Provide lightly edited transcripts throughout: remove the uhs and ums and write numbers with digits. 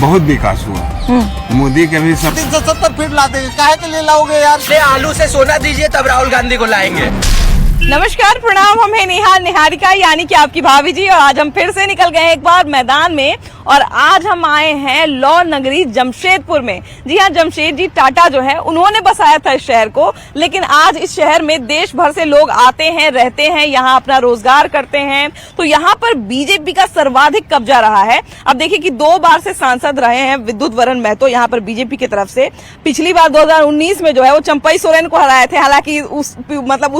बहुत विकास हुआ। मोदी के भी सब 370 फीट ला देंगे, काहे के लिए लाओगे यार? ले आलू से सोना दीजिए तब राहुल गांधी को लाएंगे। नमस्कार, प्रणाम। हम हैं निहाल निहारिका यानी कि आपकी भाभी जी, और आज हम फिर से निकल गए एक बार मैदान में, और आज हम आए हैं लौ नगरी जमशेदपुर में। जी हाँ, जमशेद जी टाटा जो है उन्होंने बसाया था इस शहर को, लेकिन आज इस शहर में देश भर से लोग आते हैं, रहते हैं, यहाँ अपना रोजगार करते हैं। तो यहाँ पर बीजेपी का सर्वाधिक कब्जा रहा है। अब देखिए कि 2 बार से सांसद रहे हैं विद्युत वरण महतो यहाँ पर बीजेपी की तरफ से। पिछली बार 2019 में जो है वो चंपई सोरेन को हराए थे, हालांकि उस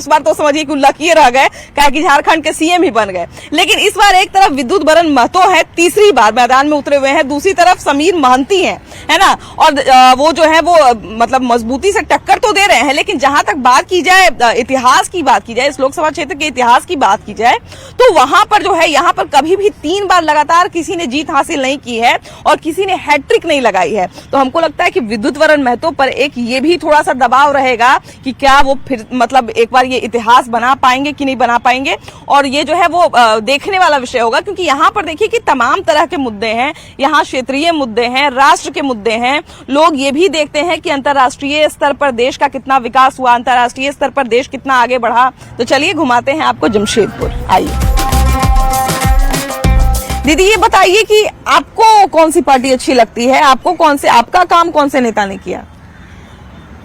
बार तो समझिए कि लकीर रह गए, क्या कि झारखंड के सीएम ही बन गए। लेकिन इस बार एक तरफ विद्युत वरण महतो है, तीसरी बार मैदान में उतरे हुए हैं, दूसरी तरफ समीर महंती हैं, है ना। और वो जो है वो मतलब मजबूती से टक्कर तो दे रहे हैं, लेकिन जहां तक बात की जाए इतिहास की बात की जाए, इस लोकसभा क्षेत्र के इतिहास की बात की जाए, तो वहां पर जो है यहाँ पर कभी भी 3 बार लगातार किसी ने जीत हासिल नहीं की है और किसी ने हैट्रिक नहीं लगाई है। तो हमको लगता है कि विद्युत वरण महतो पर एक ये भी थोड़ा सा दबाव रहेगा कि क्या वो फिर मतलब एक बार ये इतिहास बना पाएंगे कि नहीं बना पाएंगे, और ये जो है वो देखने वाला विषय होगा। क्योंकि यहाँ पर देखिए कि तमाम तरह के मुद्दे हैं, यहाँ क्षेत्रीय मुद्दे हैं, राष्ट्र के मुद्दे हैं। लोग ये भी देखते हैं कि अंतर्राष्ट्रीय स्तर पर देश का कितना विकास हुआ, अंतर्राष्ट्रीय स्तर पर देश कितना आगे बढ़ा। तो चलिए घुमाते हैं आपको जमशेदपुर, आइए। दीदी ये बताइए कि आपको कौन सी पार्टी अच्छी लगती है, आपको आपका काम कौन से नेता ने किया?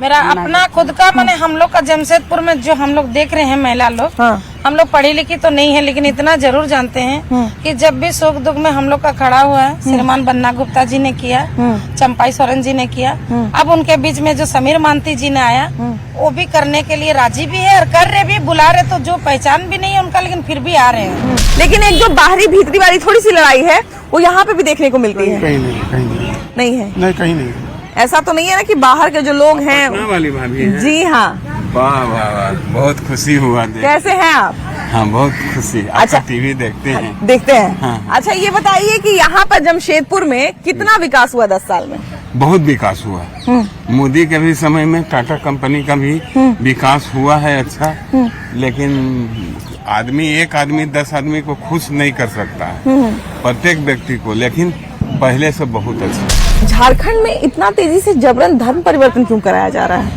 मेरा अपना खुद का माने हम लोग का जमशेदपुर में जो हम लोग देख रहे हैं महिला लोग, हाँ। हम लोग पढ़ी लिखी तो नहीं है, लेकिन इतना जरूर जानते हैं कि जब भी सुख दुख में हम लोग का खड़ा हुआ है, श्रीमान बन्ना गुप्ता जी ने किया, चंपाई सोरेन जी ने किया, अब उनके बीच में जो समीर महंती जी ने आया, वो भी करने के लिए राजी भी है और कर रहे भी, बुला रहे, तो जो पहचान भी नहीं है उनका, लेकिन फिर भी आ रहे हैं। लेकिन एक जो बाहरी भीतरी वाली थोड़ी सी लड़ाई है वो यहाँ पे भी देखने को मिलती है। कहीं नहीं है, नहीं, कहीं नहीं। ऐसा तो नहीं है ना कि बाहर के जो लोग हैं वाली भाभी है। जी हाँ, वाह वाह वाह, बहुत खुशी हुआ देख। कैसे हैं आप? हाँ, बहुत खुशी। अच्छा, टीवी देखते हैं? हाँ। अच्छा ये बताइए कि यहाँ पर जमशेदपुर में कितना विकास हुआ 10 साल में? बहुत विकास हुआ। मोदी के भी समय में टाटा कंपनी का भी विकास हुआ है अच्छा, लेकिन एक आदमी 10 आदमी को खुश नहीं कर सकता है, प्रत्येक व्यक्ति को, लेकिन पहले से बहुत अच्छा। झारखंड में इतना तेजी से जबरन धर्म परिवर्तन क्यों कराया जा रहा है?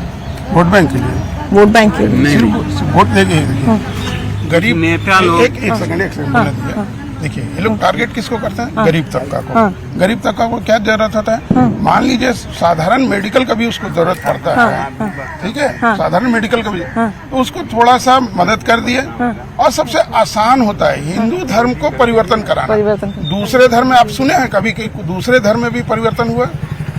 वोट बैंक के लिए। वोट बैंक के लिए? नहीं, वोट देंगे गरीब नेता लोग। एक सेकंड देखिए, ये लोग टारगेट किसको करते हैं? गरीब तबका को। गरीब तबका को क्या जरूरत होता है? मान लीजिए साधारण मेडिकल का भी उसको जरूरत पड़ता है, ठीक है, साधारण मेडिकल का भी, तो उसको थोड़ा सा मदद कर दिए। और सबसे आसान होता है हिंदू धर्म को परिवर्तन कराना। दूसरे धर्म में आप सुने हैं कभी कि दूसरे धर्म में भी परिवर्तन हुआ?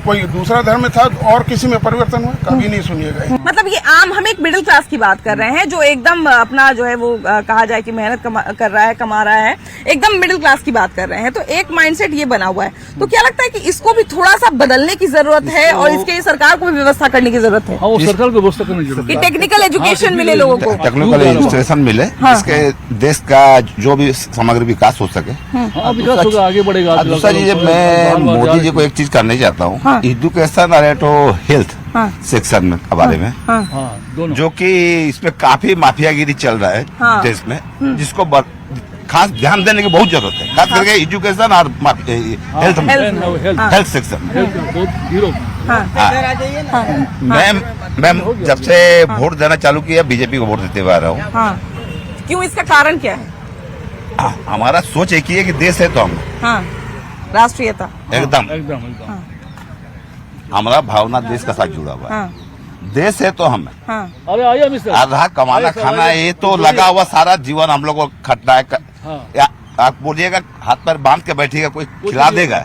कोई दूसरा धर्म में था और किसी में परिवर्तन हुआ? कभी नहीं सुनिएगा। मतलब ये आम, हम एक मिडिल क्लास की बात कर रहे हैं जो एकदम अपना जो है वो कहा जाए कि मेहनत कर रहा है, कमा रहा है, एकदम मिडिल क्लास की बात कर रहे हैं। तो एक माइंडसेट ये बना हुआ है, तो क्या लगता है कि इसको भी थोड़ा सा बदलने की जरूरत है और इसके लिए सरकार को भी व्यवस्था करने की जरूरत है? वो सरकार को व्यवस्था करने की जरूरत है, टेक्निकल एजुकेशन मिले लोगों को, टेक्निकल एजुकेशन मिले, इसके देश का जो भी समग्र विकास हो सके, विकास होगा, आगे बढ़ेगा। दूसरा चीज मैं मोदी जी को एक चीज करना चाहता हूँ, एजुकेशन और हेल्थ सेक्शन में बारे में, जो कि इसमें काफी माफियागिरी चल रहा है देश में, जिसको खास ध्यान देने की बहुत जरूरत है, खास करके एजुकेशन और हेल्थ सेक्शन। मैं जब से वोट देना चालू किया बीजेपी को वोट देते हुए आ रहा हूँ। क्यों, इसका कारण क्या है? हमारा सोच एक ही है कि देश है तो हम, राष्ट्रीयता एकदम हमारा भावना देश का साथ जुड़ा हुआ है। देश है तो हम है। अरे आइए मिस्टर, आधा कमाना खाना ये तो लगा हुआ सारा जीवन हम लोग को खटना है। आप बोलिएगा हाथ पर बांध के बैठिएगा कोई खिला देगा?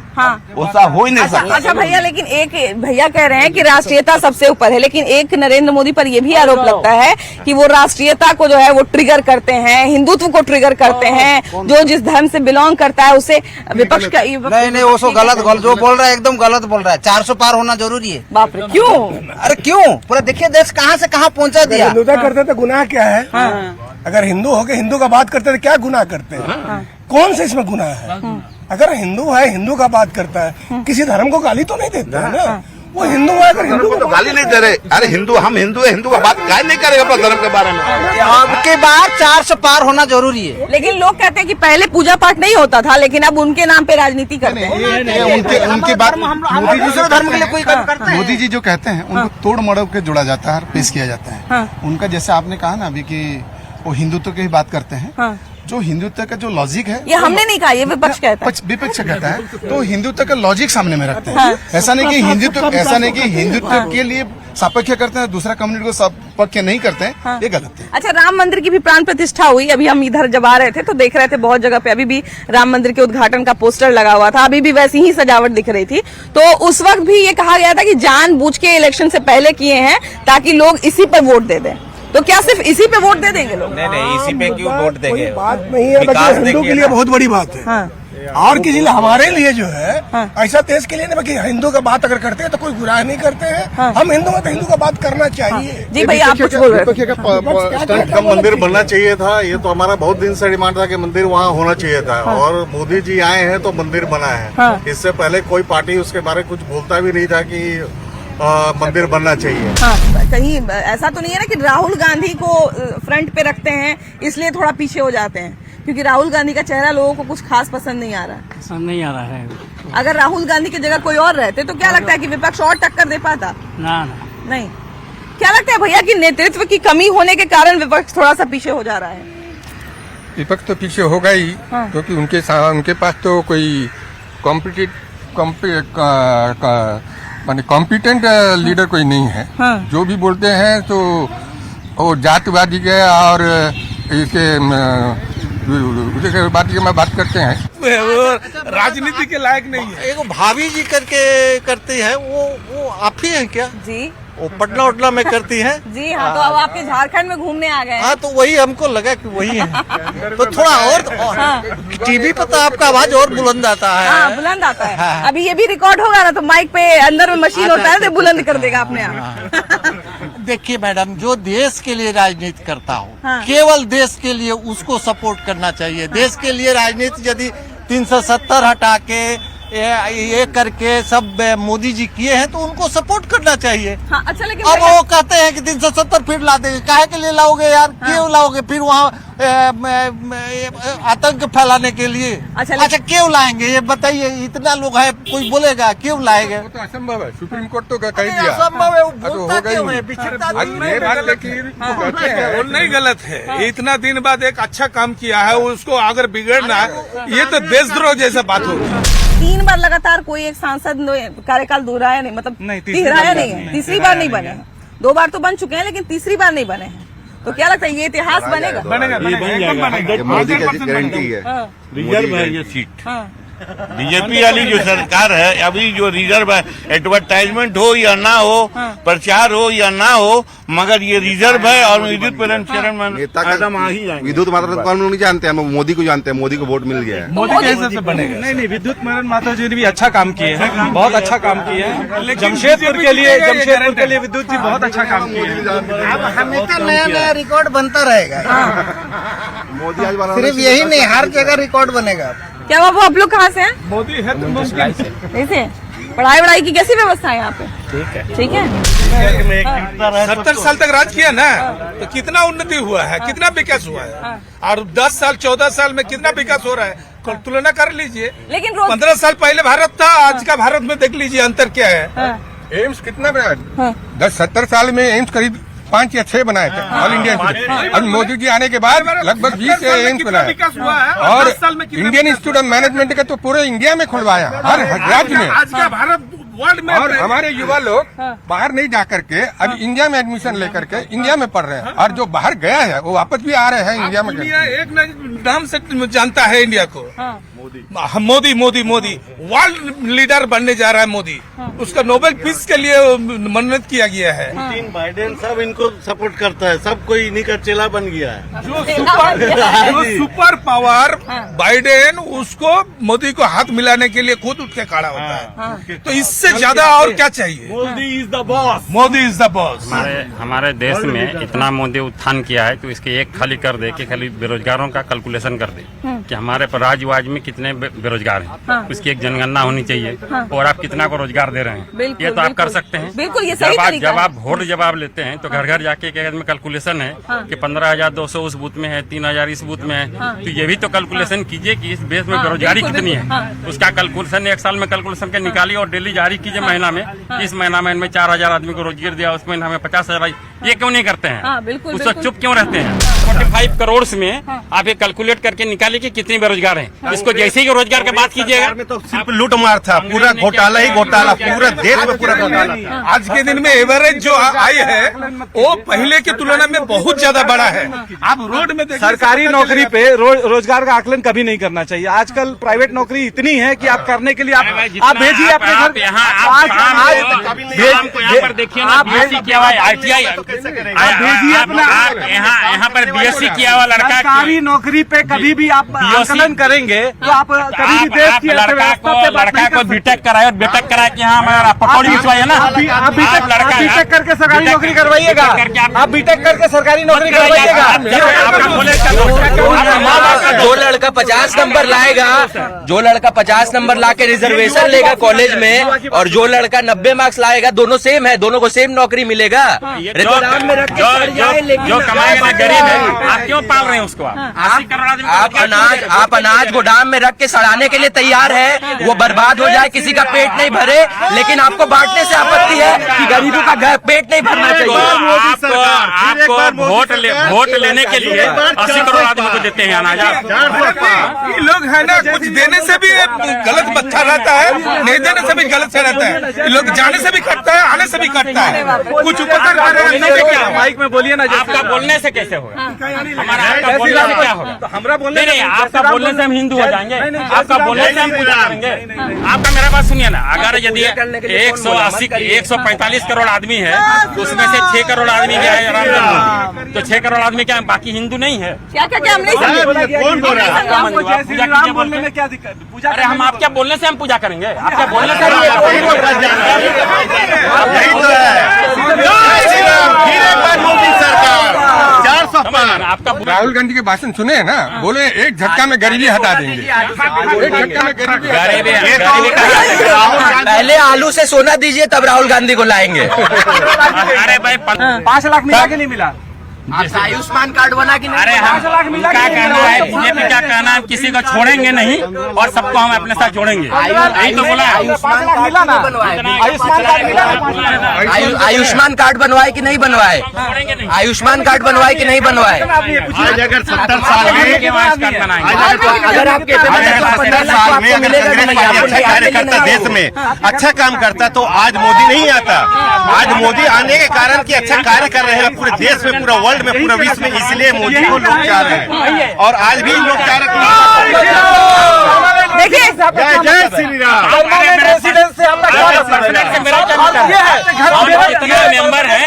ऐसा हो ही नहीं सकता। अच्छा भैया, लेकिन एक भैया कह रहे हैं कि राष्ट्रीयता सबसे ऊपर है, लेकिन एक नरेंद्र मोदी पर यह भी आरोप लगता है कि वो राष्ट्रीयता को जो है वो ट्रिगर करते हैं, हिंदुत्व को ट्रिगर करते हैं, जो जिस धर्म से बिलोंग करता है उसे विपक्ष का। नहीं, वो सो गलत जो बोल रहा है एकदम गलत बोल रहा है। 400 पार होना जरूरी है। बाप रे, क्यों? अरे क्यों, पूरा देखिए देश कहाँ से कहाँ पहुँचा दिया। हिंदुता करते तो गुनाह क्या है? अगर हिंदू हो के हिंदू का बात करते तो क्या गुनाह करते हैं? कौन से इसमें गुनाह है? अगर हिंदू है, हिंदू का बात करता है, किसी धर्म को गाली तो नहीं देता है ना। वो हिंदू है, अगर हिंदू को तो गाली नहीं दे रहे। अरे हिंदू, हम हिंदू है, हिंदू का बात गाय नहीं करेगा अपना धर्म के बारे में। अब के बाद 400 पार होना जरूरी है। लेकिन लोग कहते हैं कि पहले पूजा पाठ नहीं होता था, लेकिन अब उनके नाम पे राजनीति करते हैं। उनकी बात दूसरे धर्म के लिए कोई काम करते हैं। मोदी जी जो कहते हैं उनको तोड़ मरोड़ के जोड़ा जाता है, पेश किया जाता है। उनका जैसे आपने कहा ना अभी कि वो हिंदुत्व की बात करते हैं, जो हिंदुत्व का जो लॉजिक है, ये हमने नहीं कहा, ये विपक्ष कहता है। विपक्ष कहता है, तो हिंदुत्व का लॉजिक सामने में रखते हैं। ऐसा नहीं कि हिंदुत्व के लिए सापेक्ष करते हैं, दूसरा कम्युनिटी को सापेक्ष नहीं करते हैं, ये गलत है। अच्छा, राम मंदिर की भी प्राण प्रतिष्ठा हुई। अभी हम इधर जब आ रहे थे तो देख रहे थे बहुत जगह पे अभी भी राम मंदिर के उद्घाटन का पोस्टर लगा हुआ था, अभी भी वैसी ही सजावट दिख रही थी। तो उस वक्त भी ये कहा गया था कि जानबूझ के इलेक्शन से पहले किए हैं ताकि लोग इसी पर वोट दे दें। तो क्या सिर्फ इसी पे वोट दे देंगे लोग? नहीं, इसी पे क्यों वोट देंगे? बात नहीं है, हिंदू के लिए बहुत बड़ी बात है। और किसी लिए, हमारे लिए जो है ऐसा देश के लिए नहीं, बाकी हिंदू का बात अगर करते हैं तो कोई बुराई नहीं करते हैं। हम हिंदू हैं तो हिंदू का बात करना चाहिए। जी भैया, आप कुछ बोल रहे थे। का मंदिर बनना चाहिए था, ये तो हमारा बहुत दिन से डिमांड था कि मंदिर वहाँ होना चाहिए था। और मोदी जी आए हैं तो मंदिर बना है। इससे पहले कोई पार्टी उसके बारे में कुछ बोलता भी नहीं था कि मंदिर बनना चाहिए। कहीं ऐसा तो नहीं है ना कि राहुल गांधी को फ्रंट पे रखते हैं इसलिए थोड़ा पीछे हो जाते हैं, क्योंकि राहुल गांधी का चेहरा लोगों को कुछ खास पसंद नहीं आ रहा है। पसंद नहीं आ रहा है। अगर राहुल गांधी की जगह कोई और रहते तो क्या लगता है कि विपक्ष और टक्कर दे पाता? ना नहीं। क्या लगता है भैया कि नेतृत्व की कमी होने के कारण विपक्ष थोड़ा सा पीछे हो जा रहा है? विपक्ष तो पीछे होगा ही, क्योंकि उनके पास तो कोई कॉम्पिटेंट लीडर कोई नहीं है। जो भी बोलते हैं तो वो जातिवादी के और इसके बात की बात करते हैं। राजनीति के लायक नहीं है। एक भाभी जी करके करती है, वो आप ही हैं क्या? जी, वो पटना उटना में करती हैं। जी हाँ। तो अब आपके झारखंड में घूमने आ गए। हाँ, तो वही हमको लगा कि वही है। तो थोड़ा और टीवी पर तो आपका आवाज और बुलंद आता है। हाँ, बुलंद आता है। अभी ये भी रिकॉर्ड होगा ना, तो माइक पे अंदर में मशीन होता है तो बुलंद कर देगा अपने आप। देखिए मैडम, जो देश के लिए राजनीति करता हो, केवल देश के लिए उसको सपोर्ट करना चाहिए। देश के लिए राजनीति यदि 370 हटा के ये करके सब मोदी जी किए हैं तो उनको सपोर्ट करना चाहिए। हाँ, अच्छा, लेकिन अब वो कहते हैं कि 370 फिर ला देंगे, काहे के लिए लाओगे यार? क्यों लाओगे फिर वहाँ आतंक फैलाने के लिए? अच्छा क्यों लाएंगे ये बताइए? इतना लोग है, कोई बोलेगा क्यों लाएंगे? वो तो असंभव है, सुप्रीम कोर्ट तो कह दिया असंभव है। वो तो बोलता होगा ही क्यों है? नहीं। बिछड़ता आज ये बात लेकिन कहते हैं वो नहीं गलत है। इतना दिन बाद एक अच्छा काम किया है, उसको अगर बिगड़ना है ये तो देशद्रोह जैसा बात होगी। 3 बार लगातार कोई एक सांसद कार्यकाल दोहराया नहीं, मतलब तिहराया नहीं है, तीसरी बार नहीं बने हैं। 2 बार तो बन चुके हैं लेकिन तीसरी बार नहीं बने हैं। तो क्या लगता है ये इतिहास बनेगा? मोदी की गारंटी है। रिजर्व है ये सीट। बीजेपी वाली जो सरकार है, अभी जो रिजर्व है, एडवर्टाइजमेंट हो या ना हो, प्रचार हो या ना हो, मगर ये रिजर्व है। और विद्युत नेता का विद्युत माता कौन नहीं जानते हैं, हम मोदी को जानते हैं। मोदी को वोट मिल गया है। मोदी कैसे से बनेगा? नहीं, विद्युत नारायण माता जी ने भी अच्छा काम किए हैं, बहुत अच्छा काम किए हैं। जमशेदपुर के लिए विद्युत जी बहुत अच्छा काम किए हैं। अब हमेशा नया नया रिकॉर्ड बनता रहेगा। मोदी आज सिर्फ यही नहीं, हर जगह रिकॉर्ड बनेगा। क्या बाबू, आप लोग कहाँ से हैं? मोदी है तो मुमकिन से। ऐसे पढ़ाई की कैसी व्यवस्था है यहाँ पे? ठीक है। 70 साल तक राज किया ना, तो कितना उन्नति हुआ है, कितना विकास हुआ है। और 10 साल 14 साल में कितना विकास हो रहा है, तुलना कर लीजिए। लेकिन 15 साल पहले भारत था, आज का भारत में देख लीजिए अंतर क्या है। एम्स कितना बना? 10-70 साल में एम्स करीब 5 या 6 बनाए थे ऑल इंडिया इंस्टीट्यूट। अब मोदी जी आने के बाद लगभग 20 एम्स बनाए। और इंडियन इंस्टीट्यूट ऑफ मैनेजमेंट का तो पूरे इंडिया में खुलवाया, हर राज्य में। आज का भारत वर्ल्ड में। और हमारे युवा लोग बाहर नहीं जा करके अब इंडिया में एडमिशन लेकर के इंडिया में पढ़ रहे हैं। और जो बाहर गया है वो वापस भी आ रहे हैं इंडिया में। दुनिया एक नाम से जानता है इंडिया को। मोदी मोदी मोदी वर्ल्ड लीडर बनने जा रहा है मोदी। उसका नोबेल पीस के लिए मनोनीत किया गया है। बाइडेन सब इनको सपोर्ट करता है, सब कोई इन्हीं का चेला बन गया है। जो सुपर पावर बाइडेन, उसको मोदी को हाथ मिलाने के लिए खुद उठ के खड़ा होता है। तो इससे ज्यादा और क्या चाहिए? Modi is the boss. Modi is the boss. हमारे देश में इतना मोदी उत्थान किया है तो इसके एक खाली कर दे कि खाली बेरोजगारों का कैलकुलेशन कर दे कि हमारे पर राज्यवाज में कितने कितने बेरोजगार हैं, उसकी एक जनगणना होनी चाहिए। और आप कितना को रोजगार दे रहे हैं, ये तो आप कर सकते हैं। बिल्कुल, ये सही तरीका जब है। आप वोट जब आप लेते हैं तो घर घर जाके एक में कैलकुलेशन है कि 15,200 उस बूथ में है, 3,000 इस बूथ में है, तो ये भी तो कैलकुलेशन कीजिए कि इस देश में बेरोजगारी कितनी है। उसका कैलकुलेशन एक साल में कैलकुलेशन के निकालिए और डेली जारी कीजिए महीना में। इस महीना में इनमें 4,000 आदमी को रोजगार दिया, उस महीना में 50,000। ये क्यों नहीं करते हैं? बिल्कुल, उसको चुप क्यों रहते हैं? 45 करोड़ में आप ये कैलकुलेट करके निकालिए कि कितने बेरोजगार हैं। इसको जैसे ही रोजगार की बात कीजिएगा में तो सिर्फ लूट मार था, पूरा घोटाला ही घोटाला, पूरे देश में पूरा घोटाला था। आज के दिन में एवरेज जो आई है वो पहले की तुलना में बहुत ज्यादा बड़ा है। आप रोड में सरकारी नौकरी पे रोजगार का आकलन कभी नहीं करना चाहिए। आजकल प्राइवेट नौकरी इतनी है कि आप करने के लिए आप भेजिए अपने घर। यहाँ पर देखिए ना, बीएससी किया हुआ ITI, यहाँ पर बीएससी किया हुआ लड़का सरकारी नौकरी पे कभी भी आप आकलन करेंगे तो आप कभी भी देश की लड़का को बीटेक कराए और बीटेक कराए कि हाँ पकौड़ी खिंचवाइए ना। आप बीटेक करके सरकारी नौकरी करवाइएगा, आप बीटेक करके सरकारी नौकरी करवाइएगा। जो लड़का 50 नंबर लाएगा, जो लड़का 50 नंबर ला के रिजर्वेशन लेगा कॉलेज में, और जो लड़का 90 मार्क्स लाएगा, दोनों सेम है, दोनों को सेम नौकरी मिलेगा। गोदाम में रख के जो कमाएगा गरीब है, आप क्यों पाल रहे हैं उसको? 80 करोड़ आदमी आप अनाज गोदाम में रख के सड़ाने के लिए तैयार है, वो बर्बाद हो जाए, किसी का पेट नहीं भरे, लेकिन आपको बांटने से आपत्ति है कि गरीबों का पेट नहीं भरना चाहिए। आपको वोट लेने के लिए 80 करोड़ आदमी को देते हैं अनाज। ये लोग है ना, कुछ देने से भी गलत बच्चा रहता है, नहीं देने से भी गलत से रहता है। ये लोग जाने से भी कटता है, आने से भी कटता है। कुछ उपकर माइक में बोलिए ना। आपका बोलने से कैसे होगा? हमारा आपका बोलने से क्या होगा? हमरा बोलने नहीं, आपका बोलने से हम हिंदू हो जाएंगे, आपका बोलने से हम पूजा करेंगे। आपका मेरा बात सुनिए ना, अगर यदि 145 करोड़ आदमी है, उसमें से 6 करोड़ आदमी क्या है राम जन्मभूमि, तो 6 करोड़ आदमी क्या है, बाकी हिंदू नहीं है? क्या हम नहीं समझे? कौन बोल रहा है? बोलने में क्या दिक्कत? पूजा अरे हम आपके बोलने से हम पूजा करेंगे, आपके बोलने से आपका राहुल गांधी के भाषण सुने हैं ना, बोले एक झटका में गरीबी हटा देंगे, एक झटका में गरीबी। पहले आलू से सोना दीजिए, तब राहुल गांधी को लाएंगे। अरे भाई 5 लाख मिला कि नहीं मिला? आयुष्मान कार्ड बना कि नहीं? अरे हम क्या कहना है, बीजेपी क्या कहना है, किसी को छोड़ेंगे नहीं और सबको हम अपने साथ जोड़ेंगे, यही तो बोला है। आयुष्मान कार्ड मिला ना? आयुष्मान कार्ड बनवाए कि नहीं बनवाए? आयुष्मान कार्ड बनवाए कि नहीं बनवाए? आज अगर 70 साल में अगर आपके 70 साल में अगर कांग्रेस पार्टी अच्छा कार्य करता, देश में अच्छा काम करता, तो आज मोदी नहीं आता। आज मोदी आने के कारण कि अच्छा कार्य कर रहे हैं पूरे देश में, पूरा वर्ल्ड में, पूरा विश्व में, इसलिए मोदी को लोग चाह रहे हैं। और आज भी लोग चाह रहे हैं। देखिए, जय श्री राम। रेसिडेंस से आपका क्या मतलब है? मेरा क्या मतलब है? कितना मेंबर है,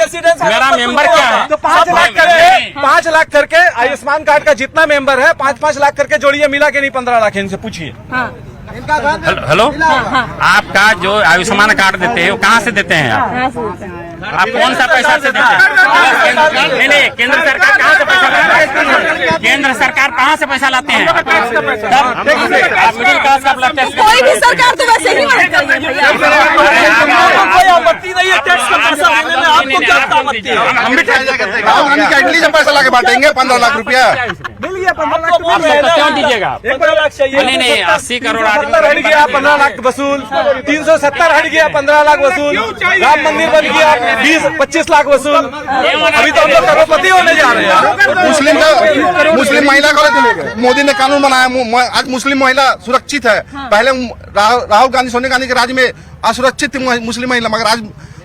मेरा मेंबर क्या है? तो 5 लाख करके आयुष्मान कार्ड का जितना मेंबर है 5-5 लाख करके जोड़िए, मिला के नहीं 15 लाख, इनसे पूछिए। हेलो, आपका जो आयुष्मान कार्ड देते हैं वो कहाँ से देते हैं आप कौन सा पैसा से देते हैं? नहीं, केंद्र सरकार कहाँ से पैसा लाते हैं? केंद्र सरकार कहाँ से पैसा लाते हैं? आप मिडिल क्लास का ब्लड टेस्ट, कोई भी सरकार तो वैसे ही मदद करेगी भैया। कोई आपत्ति नहीं है टैक्स का पैसा देने में, आपको क्या आपत्ति है? हम भी टैक्स देते हैं। राहुल गांधी का इटली से पैसा ला के बांटेंगे 15 लाख रुपया। मिल गया 15 लाख, तो क्यों दीजिएगा आप? 15 लाख चाहिए। नहीं, 80 करोड़ आदमी हट गया 15 लाख वसूल, 370 हट गया 15 लाख वसूल, राम मंदिर बन गया 20-25 लाख वसूल। अभी तो हम लोग करोड़पति होने जा रहे हैं। मुस्लिम महिला को मोदी ने कानून बनाया, आज मुस्लिम महिला सुरक्षित है। पहले राहुल गांधी, सोनिया गांधी के राज में असुरक्षित थी मुस्लिम महिला, मगर आज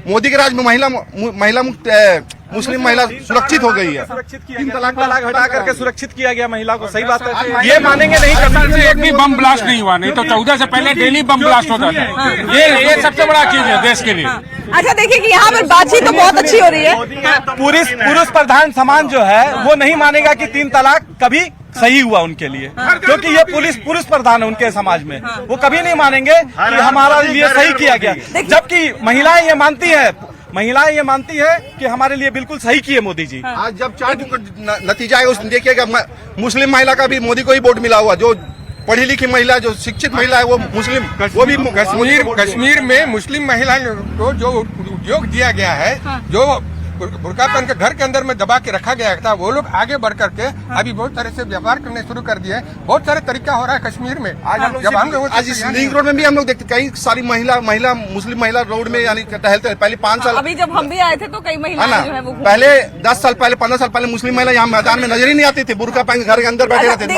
मोदी के राज में महिला मुक्त मुस्लिम महिला सुरक्षित हो गई है। 3 तलाक हटा करके सुरक्षित किया गया महिला को। सही बात है, ये मानेंगे नहीं। एक भी बम ब्लास्ट नहीं हुआ, नहीं तो 14 से पहले डेली बम ब्लास्ट होता था। ये सबसे बड़ा चीज है देश के लिए। अच्छा, देखिए कि यहाँ पर बातचीत तो बहुत अच्छी हो रही है। पुरुष प्रधान समाज जो है वो नहीं मानेगा कि 3 तलाक कभी सही हुआ उनके लिए, क्योंकि ये पुरुष प्रधान है उनके समाज में। वो कभी नहीं मानेंगे कि हमारा लिए सही किया गया, जबकि महिलाएं ये मानती है कि हमारे लिए बिल्कुल सही किए मोदी जी। आज जब 4 नतीजा है, उस देखिएगा मुस्लिम महिला का भी मोदी को ही वोट मिला हुआ, जो पढ़ी लिखी महिला, जो शिक्षित महिला है वो मुस्लिम, वो भी कश्मीर में मुस्लिम महिला को जो उद्योग दिया गया है, जो बुर्का पहन के घर के अंदर में दबा के रखा गया था, वो लोग आगे बढ़ करके अभी बहुत तरह से व्यापार करने शुरू कर दिए। बहुत सारे तरीका हो रहा है कश्मीर में। आज इस लिंक रोड में भी हम लोग देखते कई सारी महिला मुस्लिम महिला रोड में यानी टहलते। पहले 5 साल, अभी जब हम भी आए थे तो कई महिलाएं जो है वो पहले 10 साल पहले 15 साल पहले मुस्लिम महिला यहाँ मैदान में नजर ही नहीं आती थी, बुर्का पहन के घर के अंदर बैठे रहते थे।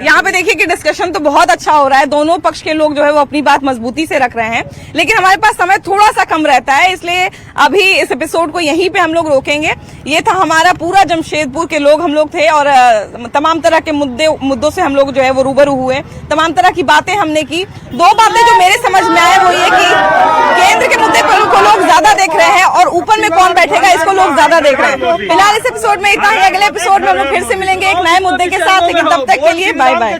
यहाँ पे देखिए कि डिस्कशन तो बहुत अच्छा हो रहा है, दोनों पक्ष के लोग जो है वो अपनी बात मजबूती से रख रहे हैं, लेकिन हमारे पास समय थोड़ा सा कम रहता है, इसलिए अभी इस एपिसोड को यहीं पे हम लोग रोकेंगे। ये था हमारा पूरा जमशेदपुर के लोग, हम लोग थे और तमाम तरह के मुद्दों से हम लोग जो है वो रूबरू हुए, तमाम तरह की बातें हमने की। 2 बातें जो मेरे समझ में आए वो ये कि केंद्र के मुद्दे पर को लोग ज्यादा देख रहे हैं और ऊपर में कौन बैठेगा इसको लोग ज्यादा देख रहे हैं। फिलहाल इस एपिसोड में इतना ही, अगले एपिसोड में हम लोग फिर से मिलेंगे एक नए मुद्दे के साथ, लेकिन तब तक के लिए बाय बाय।